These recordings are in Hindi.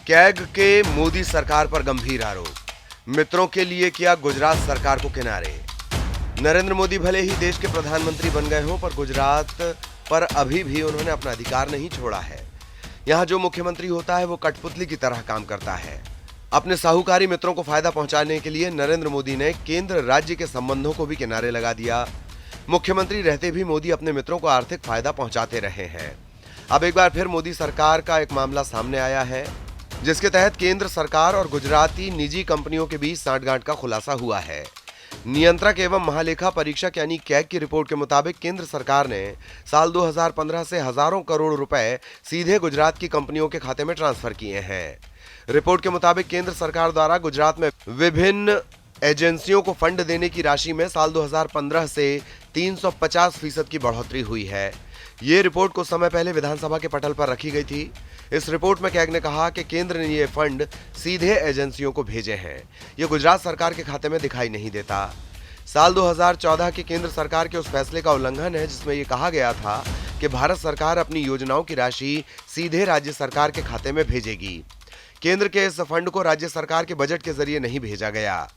कैग के मोदी सरकार पर गंभीर आरोप, मित्रों के लिए किया गुजरात सरकार को किनारे। नरेंद्र मोदी भले ही देश के प्रधानमंत्री बन गए हों, पर गुजरात पर अभी भी उन्होंने अपना अधिकार नहीं छोड़ा है। यहाँ जो मुख्यमंत्री होता है वो कठपुतली की तरह काम करता है। अपने साहूकारी मित्रों को फायदा पहुंचाने के लिए नरेंद्र मोदी ने केंद्र राज्य के संबंधों को भी किनारे लगा दिया। मुख्यमंत्री रहते भी मोदी अपने मित्रों को आर्थिक फायदा पहुंचाते रहे हैं। अब एक बार फिर मोदी सरकार का एक मामला सामने आया है, जिसके तहत केंद्र सरकार और गुजराती निजी कंपनियों के बीच सांठगांठ का खुलासा हुआ है। नियंत्रक एवं महालेखा परीक्षक यानी कैग की रिपोर्ट के मुताबिक केंद्र सरकार ने साल 2015 से हजारों करोड़ रुपए सीधे गुजरात की कंपनियों के खाते में ट्रांसफर किए हैं। रिपोर्ट के मुताबिक केंद्र सरकार द्वारा गुजरात में विभिन्न एजेंसियों को फंड देने की राशि में साल 2015 से 350% की बढ़ोतरी हुई है। ये रिपोर्ट कुछ समय पहले विधानसभा के पटल पर रखी गई थी। इस रिपोर्ट में कैग ने कहा कि केंद्र ने ये फंड सीधे एजेंसियों को भेजे हैं, ये गुजरात सरकार के खाते में दिखाई नहीं देता। साल 2014 के केंद्र सरकार के उस फैसले का उल्लंघन है जिसमें ये कहा गया था कि भारत सरकार अपनी योजनाओं की राशि सीधे राज्य सरकार के खाते में भेजेगी। केंद्र के इस फंड को राज्य सरकार के बजट के जरिए नहीं भेजा गया।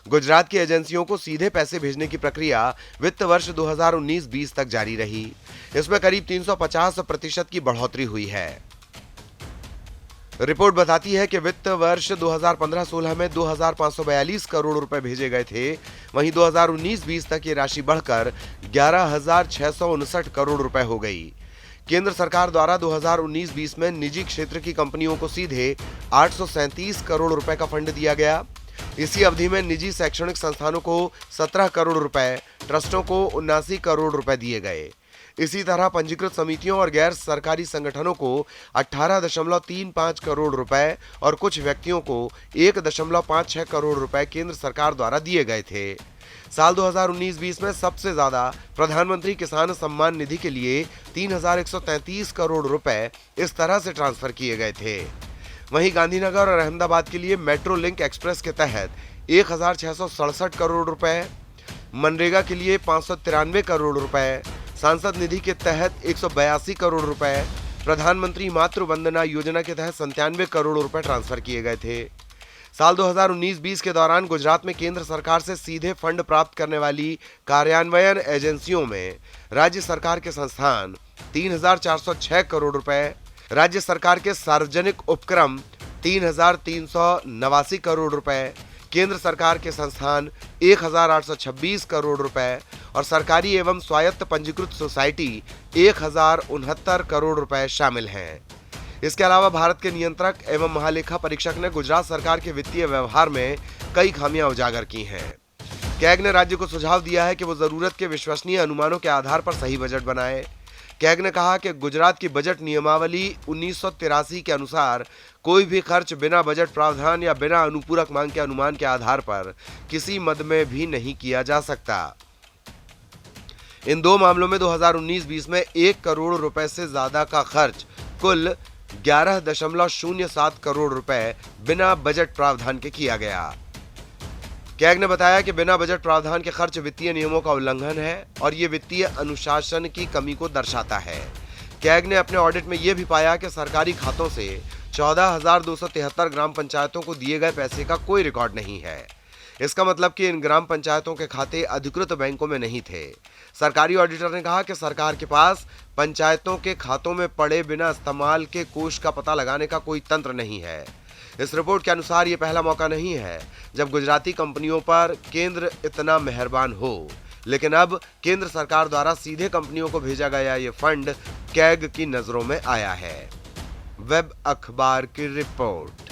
गुजरात की एजेंसियों को सीधे पैसे भेजने की प्रक्रिया वित्त वर्ष 2019-20 तक जारी रही। इसमें करीब 350% की बढ़ोतरी हुई है। रिपोर्ट बताती है कि वित्त वर्ष 2015-16 में 2,542 करोड़ रुपए भेजे गए थे। वहीं 2019-20 तक ये राशि बढ़कर 11,659 करोड़ रुपए हो गई। केंद्र सरकार द्वारा 2019-20 में निजी क्षेत्र की कंपनियों को सीधे 837 करोड़ रुपए का फंड दिया गया। इसी अवधि में निजी शैक्षणिक संस्थानों को 17 करोड़ रुपए, ट्रस्टों को 79 करोड़ रुपए दिए गए। इसी तरह पंजीकृत समितियों और गैर सरकारी संगठनों को 18.35 करोड़ रुपए और कुछ व्यक्तियों को 1.56 करोड़ रुपए केंद्र सरकार द्वारा दिए गए थे। साल 2019-20 में सबसे ज्यादा प्रधानमंत्री किसान सम्मान निधि के लिए 3,133 करोड़ रुपए इस तरह से ट्रांसफर किए गए थे। वहीं गांधीनगर और अहमदाबाद के लिए मेट्रो लिंक एक्सप्रेस के तहत 1,667 करोड़ रुपए, मनरेगा के लिए 593 करोड़ रुपए, सांसद निधि के तहत 182 करोड़ रुपए, प्रधानमंत्री मातृ वंदना योजना के तहत 97 करोड़ रुपए ट्रांसफर किए गए थे। साल 2019-20 के दौरान गुजरात में केंद्र सरकार से सीधे फंड प्राप्त करने वाली कार्यान्वयन एजेंसियों में राज्य सरकार के संस्थान 3,406 करोड़ रुपए, राज्य सरकार के सार्वजनिक उपक्रम 3,389 करोड़ रुपए, केंद्र सरकार के संस्थान 1,826 करोड़ रुपए और सरकारी एवं स्वायत्त पंजीकृत सोसाइटी 1,069 करोड़ रुपए शामिल हैं। इसके अलावा भारत के नियंत्रक एवं महालेखा परीक्षक ने गुजरात सरकार के वित्तीय व्यवहार में कई खामियां उजागर की हैं। कैग ने राज्य को सुझाव दिया है कि वो जरूरत के विश्वसनीय अनुमानों के आधार पर सही बजट बनाए। कैग ने कहा कि गुजरात की बजट नियमावली 1983 के अनुसार कोई भी खर्च बिना बजट प्रावधान या बिना अनुपूरक मांग के अनुमान के आधार पर किसी मद में भी नहीं किया जा सकता। इन दो मामलों में 2019-20 में 1 करोड़ रुपए से ज्यादा का खर्च कुल 11.07 करोड़ रुपए बिना बजट प्रावधान के किया गया। कैग ने बताया कि बिना बजट प्रावधान के खर्च वित्तीय नियमों का उल्लंघन है और ये वित्तीय अनुशासन की कमी को दर्शाता है। कैग ने अपने ऑडिट में यह भी पाया कि सरकारी खातों से 14,273 ग्राम पंचायतों को दिए गए पैसे का कोई रिकॉर्ड नहीं है। इसका मतलब कि इन ग्राम पंचायतों के खाते अधिकृत बैंकों में नहीं थे। सरकारी ऑडिटर ने कहा कि सरकार के पास पंचायतों के खातों में पड़े बिना इस्तेमाल के कोष का पता लगाने का कोई तंत्र नहीं है। इस रिपोर्ट के अनुसार ये पहला मौका नहीं है जब गुजराती कंपनियों पर केंद्र इतना मेहरबान हो, लेकिन अब केंद्र सरकार द्वारा सीधे कंपनियों को भेजा गया ये फंड कैग की नजरों में आया है। वेब अखबार की रिपोर्ट।